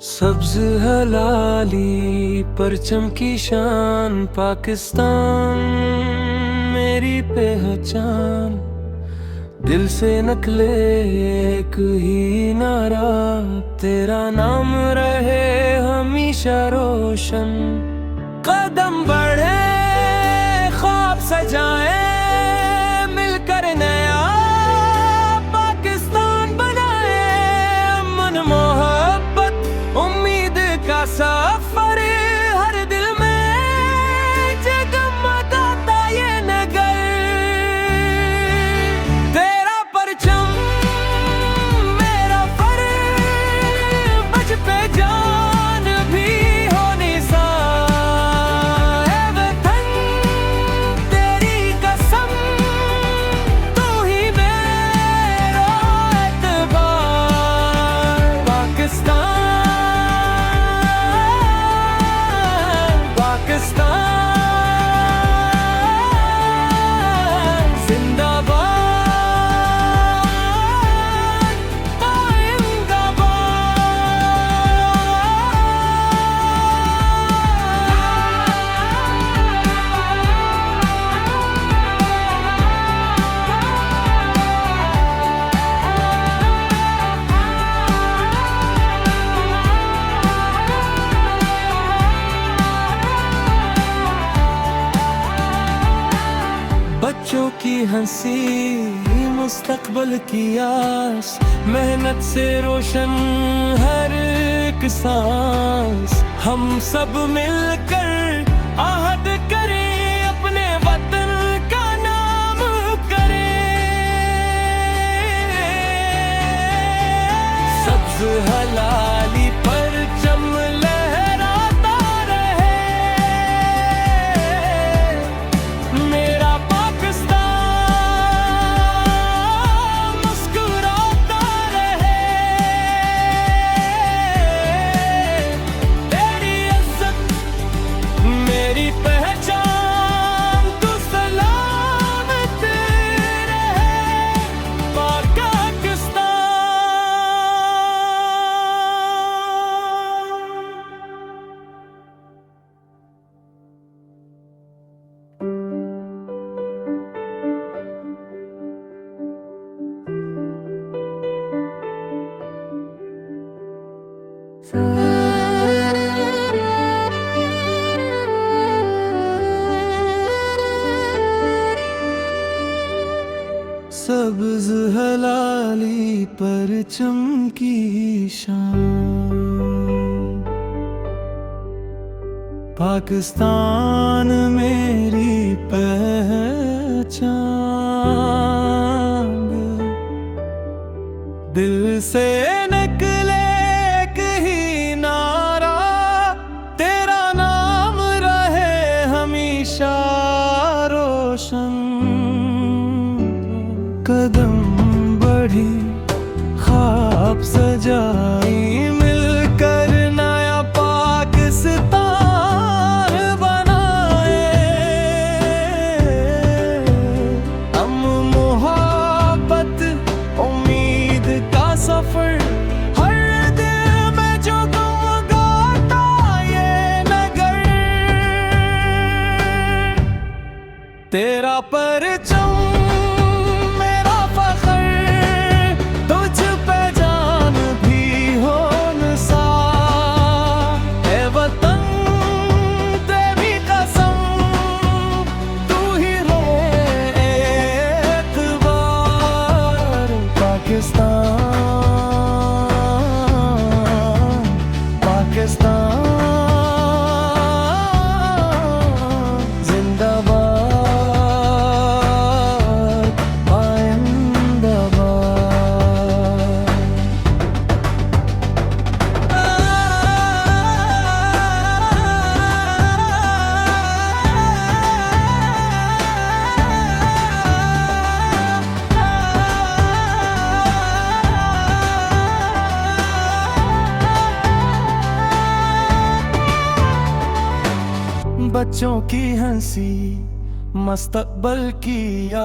सब्ज हलाली परचम की शान पाकिस्तान मेरी पहचान। दिल से निकले एक ही नारा, तेरा नाम रहे हमेशा रोशन। कदम बढ़े ख्वाब सजाए मिलकर नया पाकिस्तान बनाए। मन मोहब्बत उम्मीद का सफर हर दिल में जगमगाता ये नगर। तेरा परचम मेरा फर्ज बच पे जान भी हो निसार। है वतन तेरी कसम तू ही मेरा एतबार। पाकिस्तान बच्चों की हंसी मुस्तकबल की आस, मेहनत से रोशन हर एक सांस। हम सब मिलकर आहद करें अपने वतन का नाम करें। सब्ज हलाली परचम लहराता रहे मेरा सब्ज हलाली परचम की शान। पाकिस्तान मेरी पहचान। दिल से निकले एक ही नारा, तेरा नाम रहे हमेशा रोशन। कदम बढ़ी ख्वाब सजाई मिलकर नया पाकिस्तान बनाए। हम मोहब्बत उम्मीद का सफर हर दिल में जो गाता ये नगर। तेरा परचम बच्चों की हंसी मुस्तकबल की आस,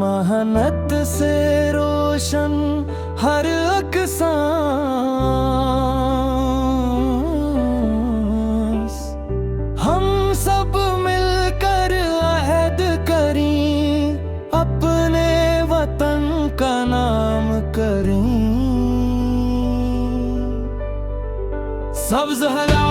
मेहनत से रोज रोशन हर अकसांस। हम सब मिलकर अहद करें, अपने वतन का नाम करें। सब्ज़ हरा